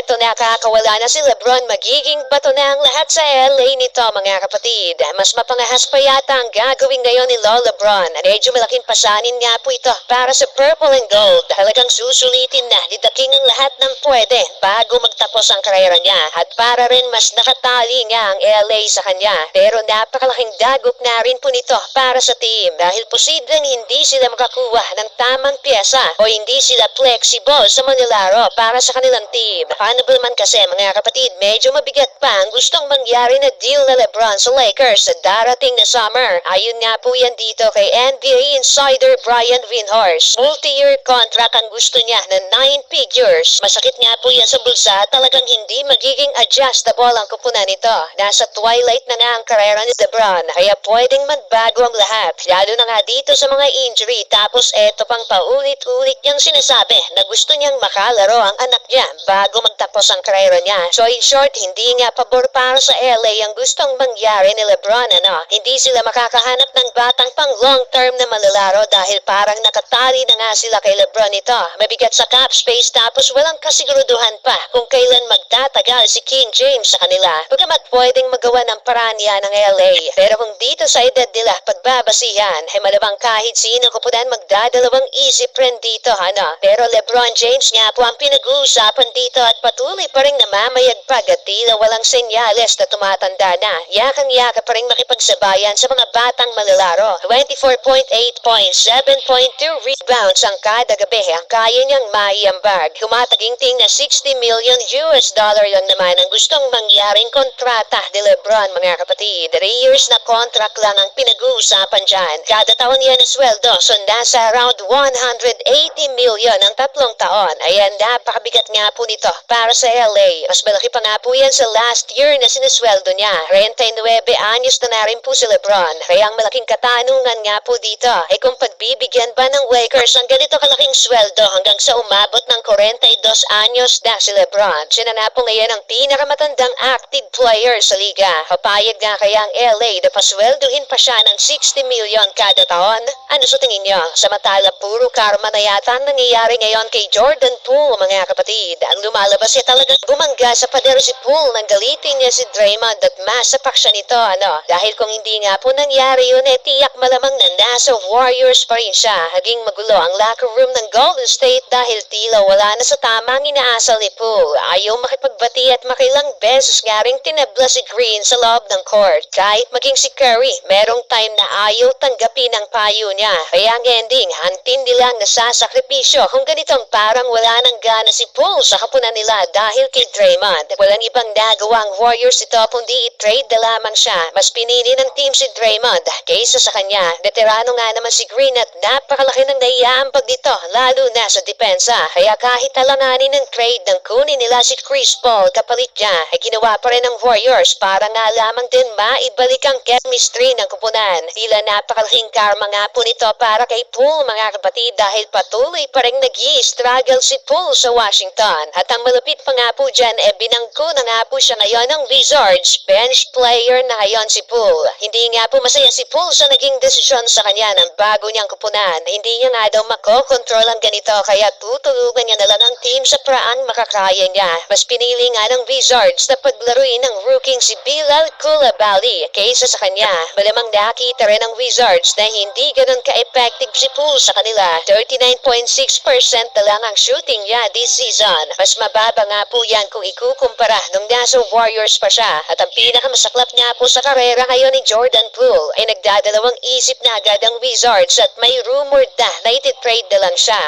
eto nakakawala na si Lebron, magiging bato na ang lahat sa LA nito mga kapatid. Mas mapangahas pa yata ang gagawin ngayon ni Lebron. Medyo malaking pasanin nga po ito para sa purple and gold. Talagang susulitin na ni The King ang lahat ng pwede bago magtapos ang karera niya. At para rin mas nakatali nga ang LA sa kanya. Pero napakalaking dagok na rin po nito para sa team dahil posibleng hindi sila makakuha ng tamang pyesa o hindi sila flexible sa manlalaro para sa kanilang team. Paano ba naman kasi mga kapatid, medyo mabigat pa ang gustong mangyari na deal na Lebron sa Lakers sa darating na summer. Ayun nga po yan dito kay NBA insider Brian Windhorst. Multi-year contract ang gusto niya na 9 figures. Masakit nga po yan sa bulsa, talagang hindi magiging adjustable ang kupunan nito. Nasa twilight na nga ang karera ni Lebron, kaya pwedeng magbago ang lahat. Lalo na nga dito sa mga injury, tapos eto pang paulit-ulit niyang sinasabi na gusto niyang makalaro ang anak niya bago magtapos ang karera niya. So in short, hindi nga pabor para sa LA ang gustong mangyari ni Lebron. Hindi sila makakahanap ng batang pang long-term na malalaro dahil parang nakatali na nga sila kay Lebron nito. Mabigat sa cap space tapos walang kasiguruduhan pa kung kailan magtatagal si King James sa kanila. Bagamat pwedeng magawa ng paraan yan ng LA. Pero kung dito sa edad nila pagbabasihan, ay malamang kahit sino kupunan magdadalawang isip rin dito. Pero Lebron James nga po ang pinag-uusapan dito at patuloy pa rin namamayagpag at tila walang senyales na tumatanda na. Yakang-yaka pa rin makipagsabayan sa mga batang malalaro. 24.8 points, 7.2 rebounds ang kada gabi ang kaya niyang maiambag. Humataginting na $60 million lang naman ang gustong mangyaring kontrata ni Lebron mga kapatid. 3 years na contract lang ang pinag-uusapan dyan. Kada taon yan ang sweldo, so nasa around 180 million ang 3 taon. Ayan, napakabigat nga po nito para sa LA. Mas malaki pa nga po yan sa last year na sinusweldo niya. 39 anyos na rin po si Lebron. Kaya ang malaking katanungan nga po dito ay kung pagbibigyan ba ng Lakers ang ganito kalaking sweldo hanggang sa umabot ng 42 anyos na si Lebron. Siya na po ngayon ang pinakamatandang active player sa liga. Papayag nga kaya ang LA na pasweldohin pa siya ng 60 million kada taon? Ano sa tingin niyo? Samantala puro karma na yata ang nangyayari ngayon kay Jordan Poole mga kapatid. Ang lumalabas siya talagang bumangga sa pader si Poole nang galitin niya si Draymond at masapak siya nito. Dahil kung hindi nga po nangyari yun, tiyak malamang na nasa Warriors pa rin siya. Haging magulo ang locker room ng Golden State dahil tila wala na sa tamang inaasal ni Poole. Ayaw makipagbati at makilang beses nga ring tinabla si Green sa loob ng court. Kahit maging si Curry, merong time na ayaw tanggapin ang payo niya. Kaya ang ending, hantin nilang nasasakripisyo kung ganitong parang wala nang gana si Poole sa kapunan nila dahil kay Draymond. Walang ibang nagawang Warriors ito kundi i-trade na lamang siya. Mas pinili ng team si Draymond kaysa sa kanya. Veterano nga naman si Green at napakalaki ng naiaambag nito lalo na sa depensa. Kaya kahit alanganin ng trade ng kunin nila si Chris Paul kapalit niya ay ginawa pa rin ng Warriors para nga lamang din maibalik ang chemistry ng kupunan. Tila napakalaking karma nga po nito para kay Poole mga kapatid dahil patuloy pa rin nag-i-struggle si Poole sa Washington. At ang malapit pa nga po dyan binangko na nga po siya ngayon ng Wizards. Bench player na ngayon si Poole. Hindi nga po masaya si Poole sa naging desisyon sa kanya ng bago niyang kupunan. Hindi niya nga daw makokontrol ang ganito kaya tutulungan niya na lang ang team sa praang makakaya niya. Mas pinili nga ng Wizards na paglaruin ng rookie si Bilal Coulibaly kaysa sa kanya. Malamang nakita rin ng Wizards na hindi ganun ka-effective si Poole sa kanila. 39.6% na lang ang shooting niya this season. Mas mababa nga po yan kung ikukumpara nung nasa Warriors pa siya. At ang pinakamasaklap nga po sa karera ngayon ni Jordan Poole ay nagdadalawang isip na agad ang Wizards at may rumored na iti-trade na lang siya.